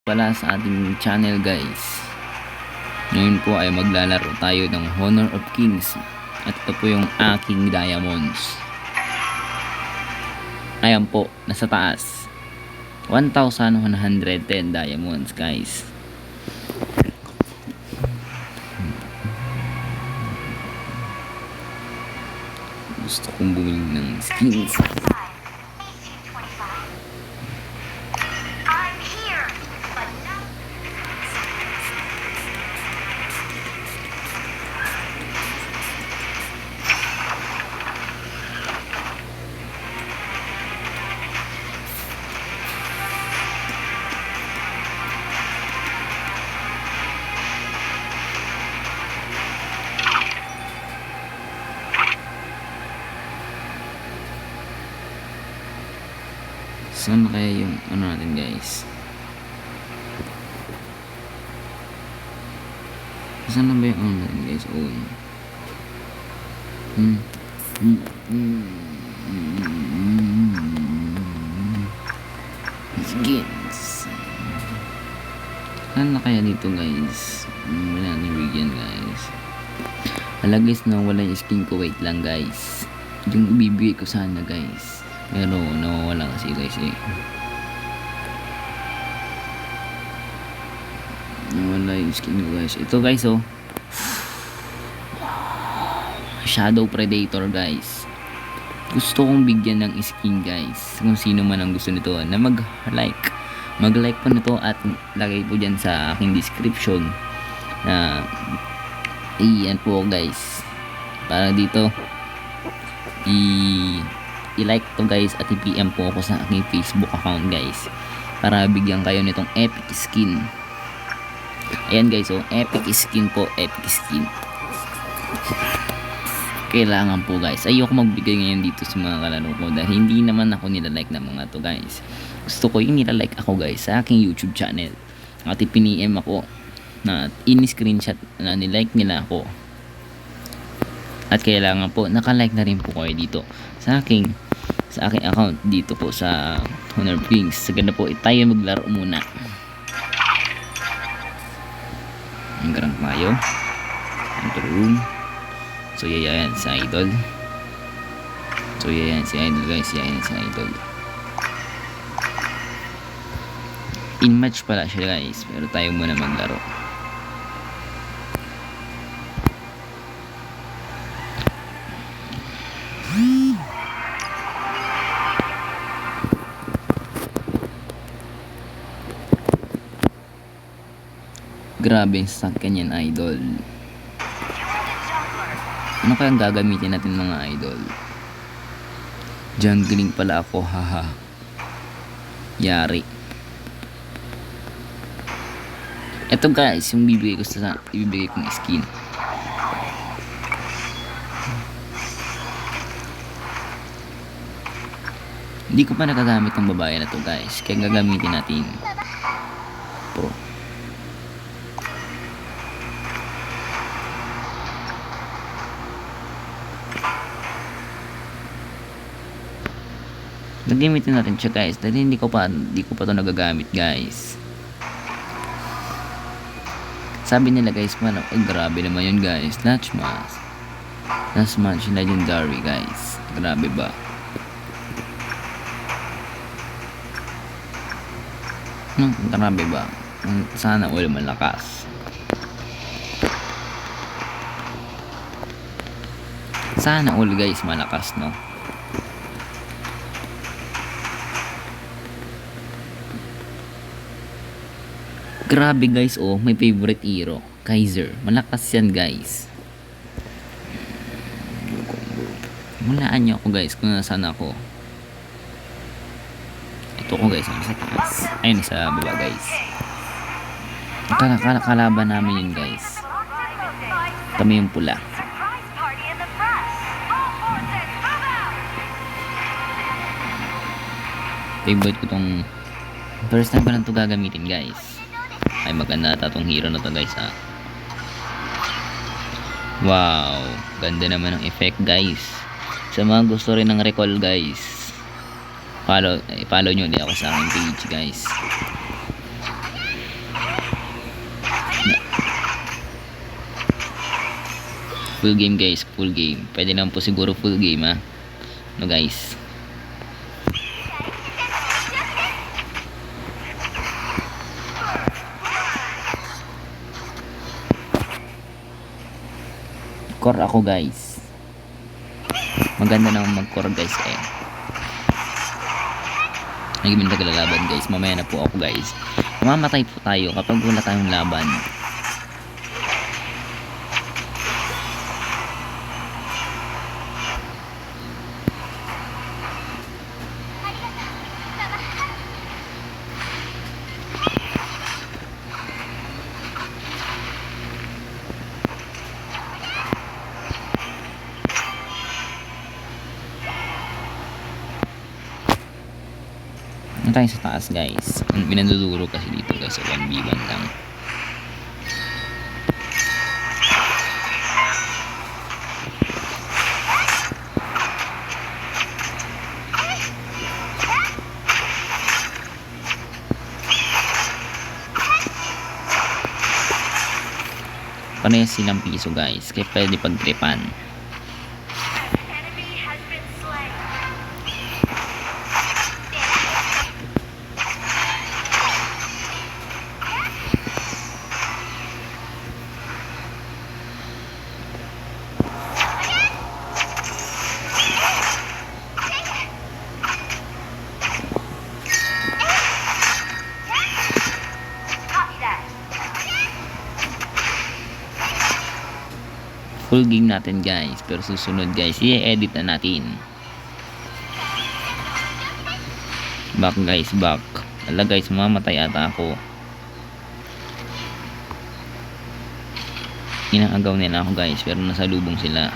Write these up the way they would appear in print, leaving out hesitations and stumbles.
Pala sa ating channel guys. Ngayon po ay maglalaro tayo ng Honor of Kings. At ito po yung aking diamonds. Ayan po, nasa taas. 1,110 diamonds guys. Gusto kong bumili ng skins. Saan kaya yung ano natin guys? Saan na ba yung ano natin guys? Skins. Saan na kaya dito guys? Wala na bigyan guys. Wala guys, wala yung skin ko. Wait lang guys. Yung ibibigay ko sana guys. Pero nawawala kasi guys nawala yung skin ko guys. Ito guys Shadow Predator guys. Gusto kong bigyan ng skin guys. Kung sino man ang gusto nito na mag-like po nito at lagay po dyan sa aking description na iyan po guys. Para dito i-like to guys at i-PM po ako sa aking Facebook account guys para bigyan kayo nitong epic skin. Ayan guys, epic skin po, epic skin. Kailangan po guys. Ayoko magbigay ngayon dito sa mga kalaro ko dahil hindi naman ako nilalike ng mga to guys. Gusto ko yung nilalike ako guys sa aking YouTube channel at i-PM ako na in-screenshot na nilike nila ako. At kailangan po naka-like na rin po kayo dito sa aking account dito po sa Honor of Kings. Sagad na po tayo maglaro muna. Hanggang tayo. Enter room. So yayan si Idol. Guys. Yayan si Idol. In match pala siya guys. Pero tayo muna maglaro. Grabe yung stock kanyan Idol. Ano kayang gagamitin natin mga idol? Jungling pala ako, haha. Yari. Ito guys, yung ibibigay kong skin. Hindi ko pa nagagamit ng babae na to guys. Kaya gagamitin natin pro. Gagamitin natin siya guys dahil hindi ko pa to nagagamit guys. Sabi nila guys, grabe naman yun guys. Last match legendary guys. Grabe ba? Grabe ba? Sana all malakas. Sana all guys malakas, no? Grabe guys, may favorite hero, Kaiser. Malakas yan guys. Hulaan nyo ako guys kung nasaan ako. Ito ko guys, sa taas. Ayun, sa baba guys. Kalaban namin yun guys. Kami yung pula. Favorite ko tong first time pa lang to gagamitin guys. Ay maganda ata tong hero na to guys Wow, ganda naman ng effect guys. Sa mga gusto rin ng recall guys, follow nyo din ako sa aking page guys. Full game guys, full game. Pwede naman po siguro full game ha. No guys. Core ako guys. Maganda naman mag-core guys eh. Naging naglalaban guys. Mamaya na po ako guys. Mamamatay po tayo kapag wala tayong laban. Ano tayo sa taas guys? Binanduduro kasi dito guys. So 1v1 lang. Parehas silang piso guys. Kaya pwede pagtripan. Full game natin guys. Pero susunod guys, i-edit na natin. Back guys, back. Ala guys, mamatay ata ako. Inaagaw nila ako guys. Pero nasa lubong sila.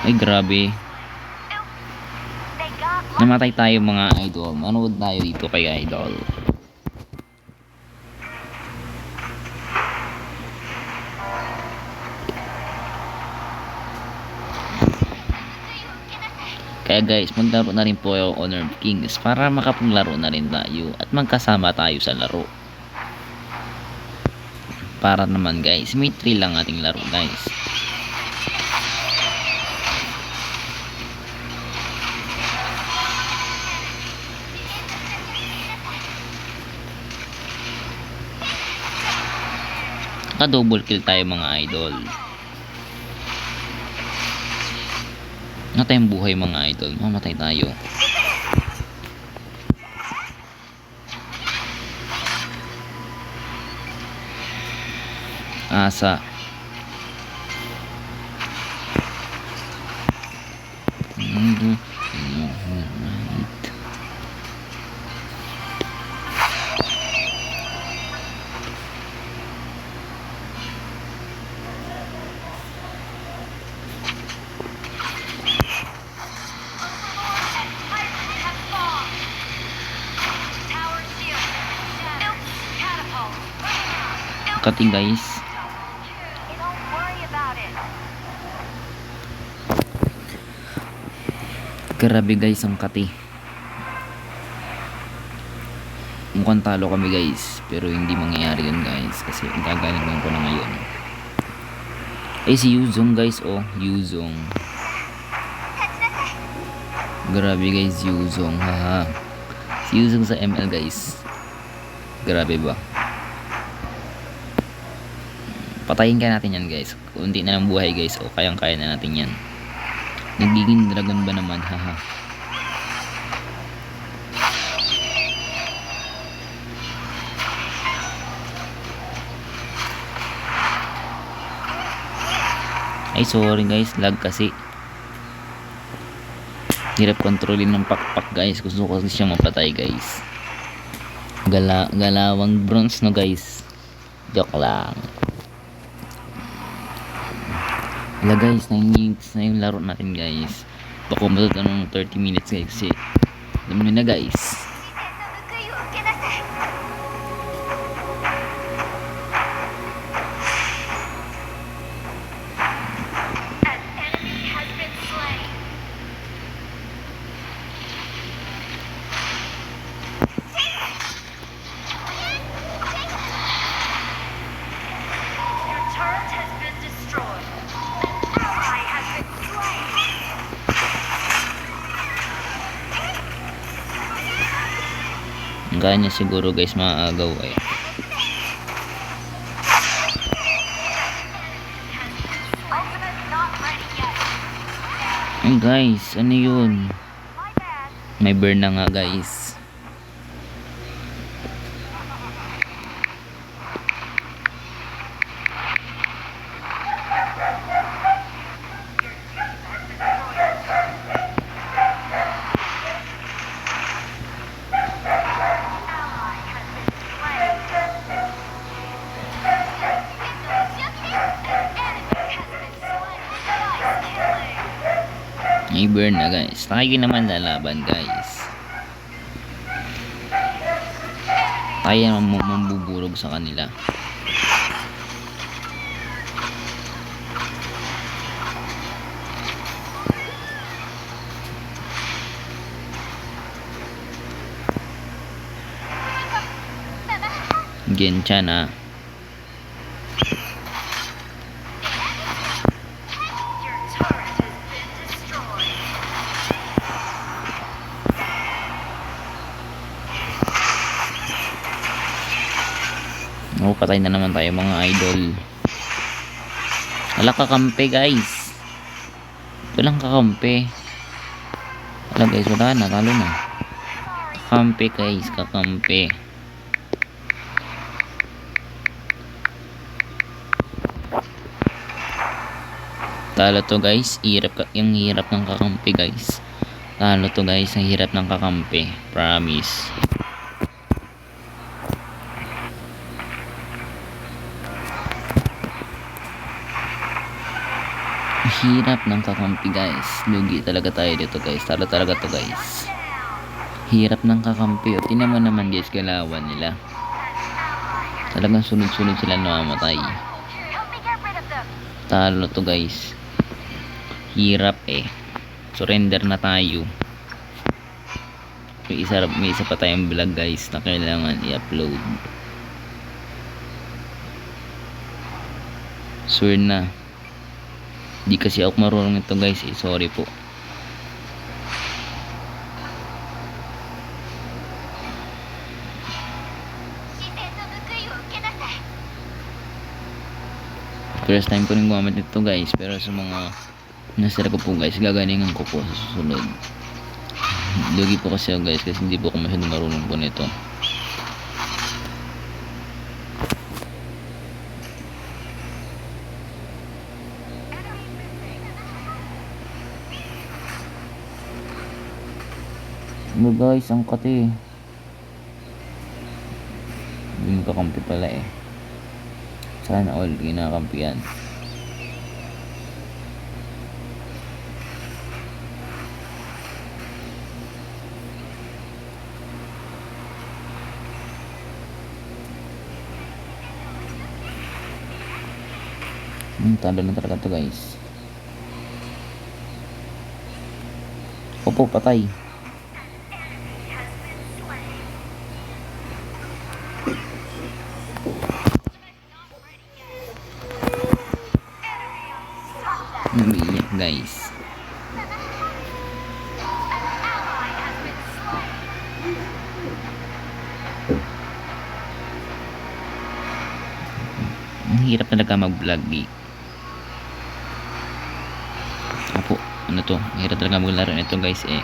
Ay grabe. Namatay tayo mga idol. Manood tayo dito kay idol. Kaya guys, maglaro na rin po yung Honor of Kings para makapaglaro na rin tayo at magkasama tayo sa laro. Para naman guys, may thrill lang ating laro guys. Naka-double kill tayo mga idol. Ano tayong buhay mga idol? Mamatay tayo. Asa. Cutting guys. Grabe guys ang kati. Mukhang talo kami guys. Pero hindi mangyayari yun guys. Kasi gagalingan ko na ngayon. Ay si Yuzong guys. Oh Yuzong. Grabe guys Yuzong. Haha. Si Yuzong sa ML guys. Grabe ba? Patayin kaya natin yan guys. Kunti na lang buhay guys. O kayang kaya na natin yan. Nagiging dragon ba naman? Haha. Ay sorry guys. Lag kasi. Hirap kontrolin ng pakpak guys. Gusto ko kasi siyang mapatay guys. Galawang bronze no guys. Joke lang. Wala guys, 9 minutes na yung laro natin guys. Baka matut ng 30 minutes guys kasi alam nyo na guys. Ang kanya siguro guys maaagaw eh. Ay guys, ano yun? May burn na nga guys. May burn na guys. Tayo naman lalaban guys. Tayo naman mambuburog sa kanila. Genshin ah. Oh, patay na naman tayo mga idol. Wala kakampi guys. Walang kakampi. Wala guys, wala na, talo na. Kakampi guys, kakampi. Talo to guys, yung hirap ng kakampi guys. Talo to guys, ang hirap ng kakampi. Promise. Hirap ng kakampi guys. Lugi talaga tayo dito guys. Talo talaga to guys. Hirap ng kakampi. O tinan mo naman guys, galawan nila. Talagang sunod-sunod sila namamatay. Talo to guys. Hirap eh. Surrender na tayo. May isa pa tayong vlog guys na kailangan i-upload. Sure na. Di kasi ako marunong ito guys eh. Sorry po. First time ko rin gumamit nito guys. Pero sa mga nasira ko po guys, gagalingan ko po sa susunod. Lugi po kasi ako guys, kasi hindi po ako masyadong marunong po nito. Ano guys, ang kati. Hindi makakampi pala eh. Sana all ginakampihan. Talo na talaga to guys. Opo, patay. Umiiyak guys. Ang hirap talaga mag-vlog eh. Apo, ano to? Ang hirap talaga maglaro nito guys eh.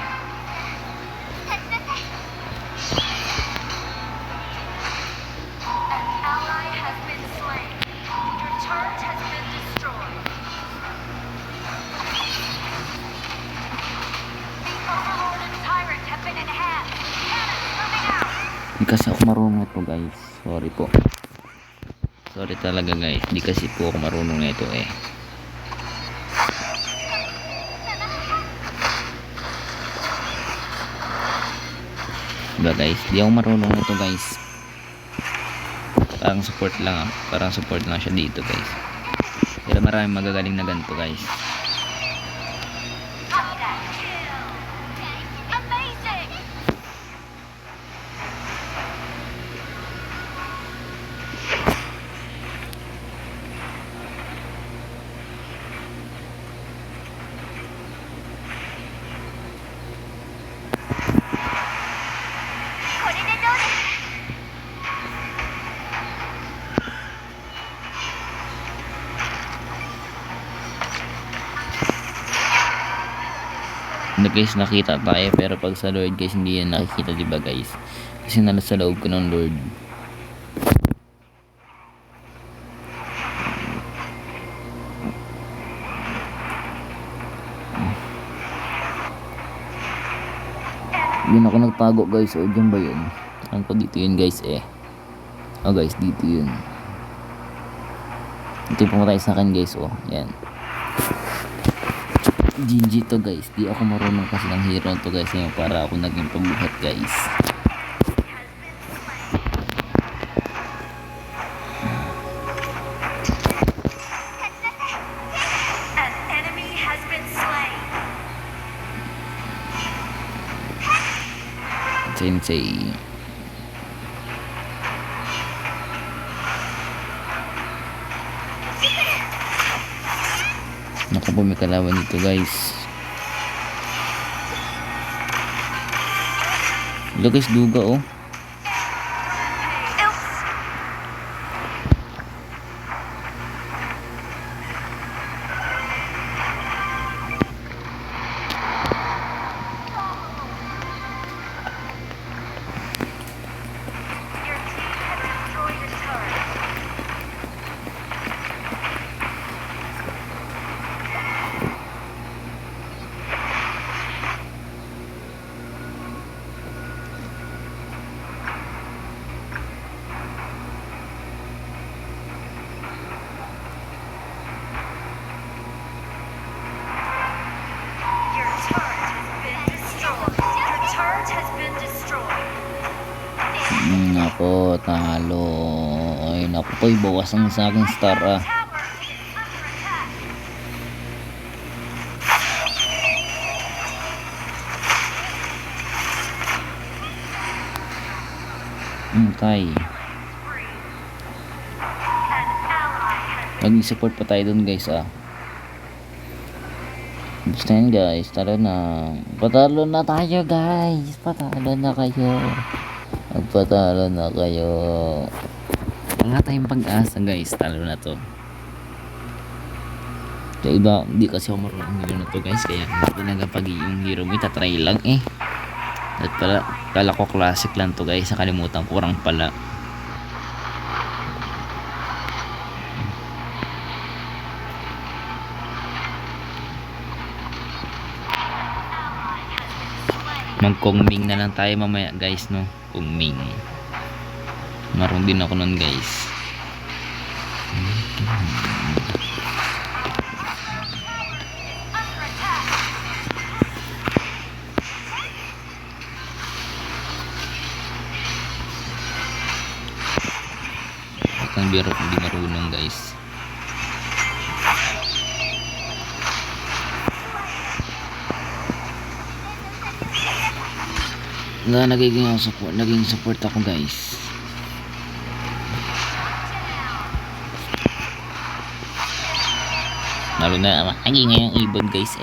Hindi kasi ako marunong ito guys. Sorry po. Sorry talaga guys. Hindi kasi po ako marunong nito eh. Diba guys? Hindi ako marunong nito guys. Parang support lang ah. Parang support lang siya dito guys. Pero maraming magagaling na ganito guys. na guys nakita tayo, pero pag sa Lord guys hindi yan nakikita, diba guys, kasi nasa loob ko ng Lord. Yun ako nagtago guys, o dyan ba yun? Alam ko dito yun guys guys, dito yun. Ito yung pumatay sa akin guys, yan. GG to guys, di ako marunong kasi ng hero to guys, yung para ako naging pagbuhat guys. An enemy has been slain. Sensei. Naku po, may kalaban dito guys. Hello guys, duga Your team has destroyed a turret. Your turret has been destroyed. Your turret has been destroyed. Nako, talo. Ay, naku po, bawas ang sa aking star Tower is under attack. Tay. An ally has Mag-support pa tayo dun guys Basta yan guys, talo na. Patalo na tayo guys. Patalo na kayo. Magpatalo na kayo. Wala tayong pag-asa guys, talo na to. Kaya iba, hindi kasi ako marunong hero na to guys, kaya talaga pag yung hero mo itatry lang At pala, kala ko classic lang to guys, nakalimutan ko, kurang pala. Mag-Kongming na lang tayo mamaya guys, no? Kongming. Marunong din ako nun guys. Ang biro, hindi marunong guys. Naging support ako guys. Lalo na lagi ngayong ibon guys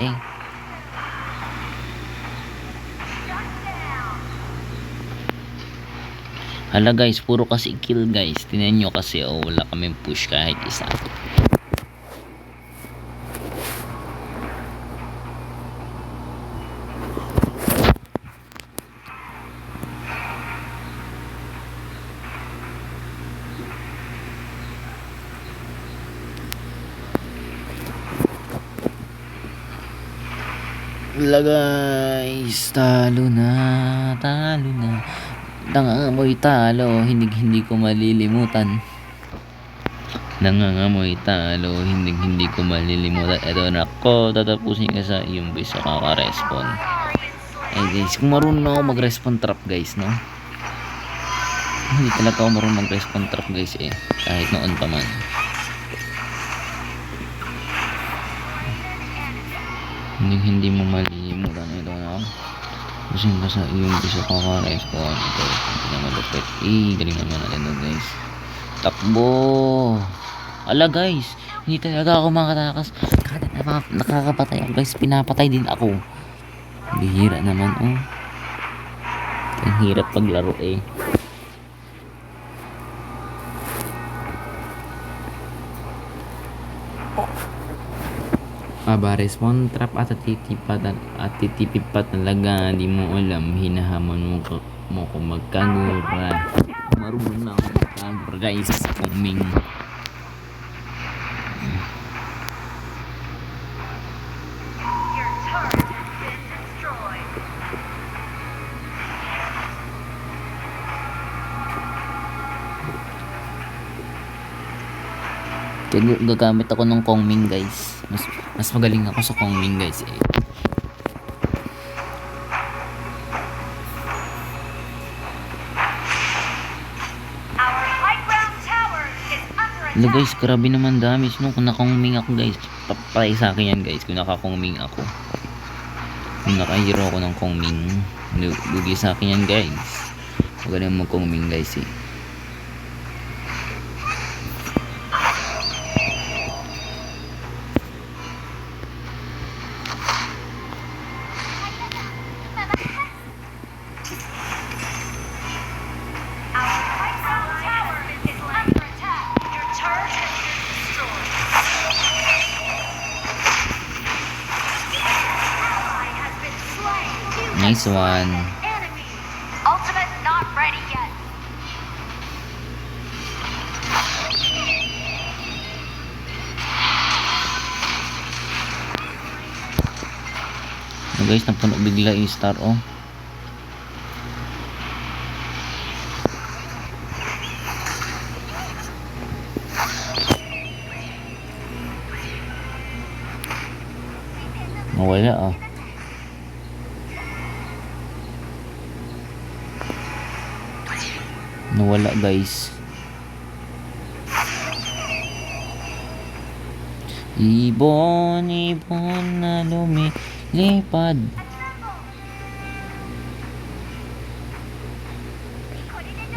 Hala guys, puro kasi kill guys. Tingnan nyo kasi wala kaming push kahit isa. Wala guys, talo na. Nangangamoy talo, hindi ko malilimutan. Nangangamoy talo, hindi ko malilimutan. Eto na ko, tatapusin ka sa iyong bisa kaka-respawn. Guys, kung marunong ako mag-respawn trap guys, no? Hindi talaga ako marunong mag-respawn trap guys kahit noon pa man. Hindi mo malilimutan. Ito na pusin ka sa iyong bisa kaka-respawn. Ito, hindi na malupit. Galing naman natin doon guys. Takbo. Ala guys, hindi talaga ako makatakas. Kada nakakapatay ako guys, pinapatay din ako. Bihira naman ang hirap paglaro Baba, respawn trap at titipid pa talaga. Di mo alam, hinahamon mo kung magkagura. Marunong na ako magkagura guys. Kuming. Your turret has been destroyed. Gagamit ako ng Kongming guys. Mas magaling ako sa Kongming guys eh. Our high ground tower is under Hello attack. guys, grabe naman damage no. Kung nakongming ako guys, papatay sa akin yan guys. Kung nakakongming ako. Kung nakahiro ako ng kongming, lugi sa akin yan guys. Magaling mag-kongming guys eh. Our high ground tower is under attack. Your turret has been destroyed. Ally has been slain. You have Nice one. enemy. Ultimate not ready yet. No guys, napuno bigla yung star oh. Nawala ah. Nawala guys. Ibon, ibon na lumilipad.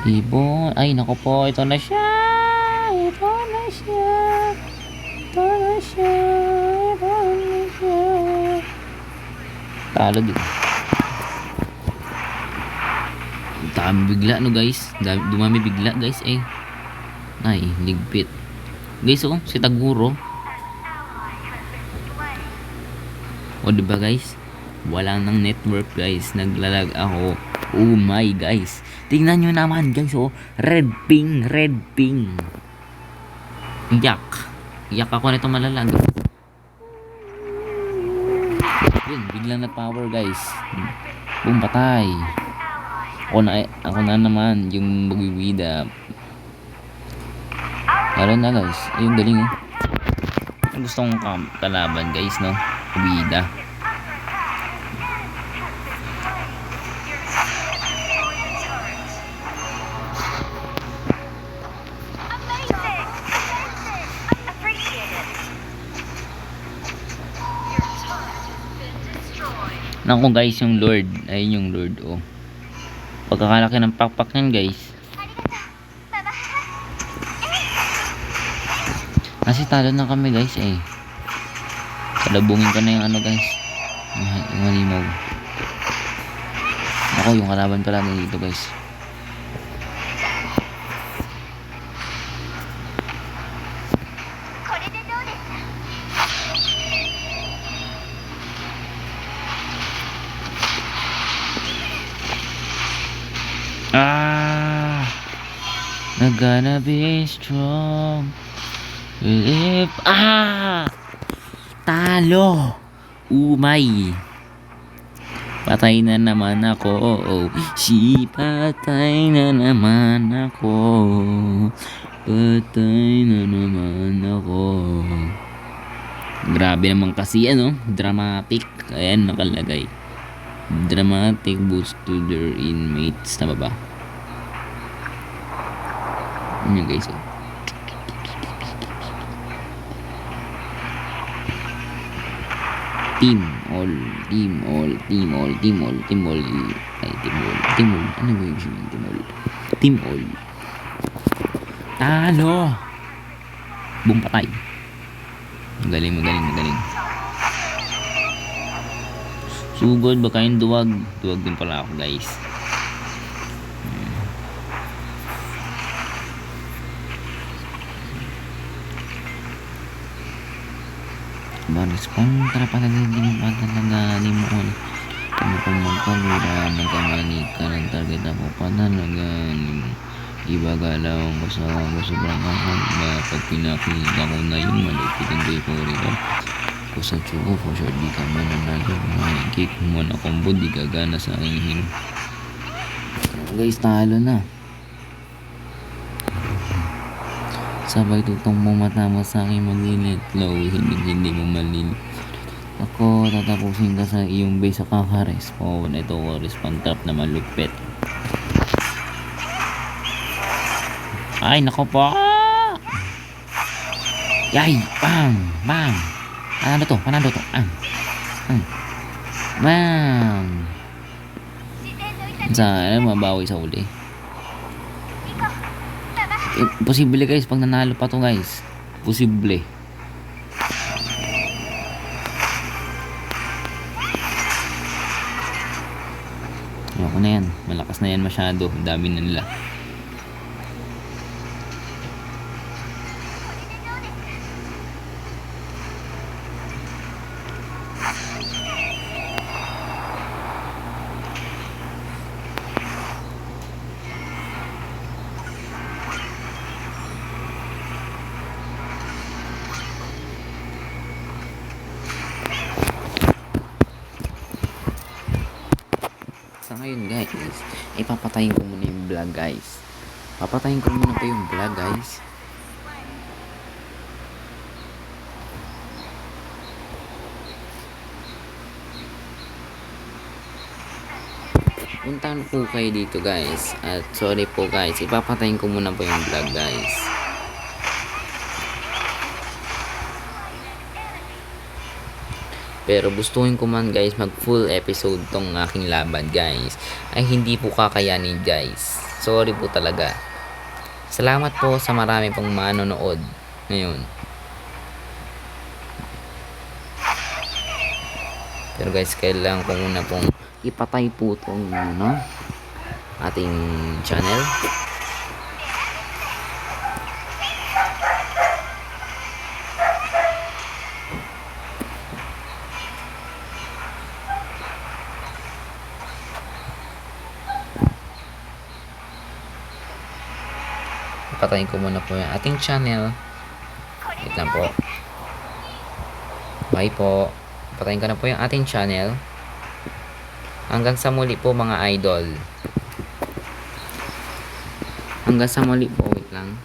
Ibon, ay nako po, ito na siya. Ito na siya. Ito na siya. Ito na siya. Talo din. Dami bigla no guys. Dumami bigla guys eh. Ay, ligpit. Guys oh, si Taguro. O diba guys? Wala nang network guys. Naglalag ako. Oh my guys. Tingnan nyo naman guys oh. Red ping, red ping. Yak. Yak ako nito malalag. Yun, biglang na power guys. Boom, patay. Ako na naman yung magwiwida. Lalo na guys. Ayun galing oh. Gusto kong kalaban guys no. Wida. Nako guys, yung Lord. Ayun yung Lord oh. Pagkakalaki ng pakpak yan guys. Kasi talo na kami guys eh. Salabungin ko na yung ano guys. Yung halimaw. Ako yung kalaban pala dito guys. I'm gonna be strong. If talo. Umay. Patay na naman ako. Patay na naman ako. Patay na naman ako. Grabe naman kasi ano, dramatic. Ayan nakalagay. Dramatic boost to their inmates. Tama ba? Yun guys oh. Team all. Ay, team all. Ano ba yung sabihin? Team all. Talo! Boom, patay. Magaling. Sugod, baka yung duwag. Duwag din pala ako guys. Respond tara patayin din yung patalaga mo kung magkagura magkamani ka ng target ako panalagan iba galawang ko sa sobrang kakamba pag pinakita ko na yun malupitin ko yung rin ko sa tsugo for sure di ka mananalo makikik mo na combo di gagana sa aking hero guys talo na sabay tutong mo matama sa aking maglilit low hindi mo malilit ako tatapusin ka sa iyong base sa kaka-respawn ito ko respawn trap na malupit ay nako po yay bang bang panalo to bang sana mabawi sa uli posible guys pag nanalo pa to guys posible ayoko na yan malakas na yan masyado dami na nila sa ngayon guys papatayin ko muna yung vlog guys puntahan po kayo dito guys at sorry po guys ipapatayin ko muna po yung vlog guys pero gustuhin ko man guys mag full episode tong aking laban guys ay hindi po kakayanin guys sorry po talaga salamat po sa marami pong manonood ngayon pero guys kailangan ko muna pong ipatay po tong ating channel patayin ko muna po yung ating channel wait lang po bye po patayin ko na po yung ating channel hanggang sa muli po mga idol hanggang sa muli po wait lang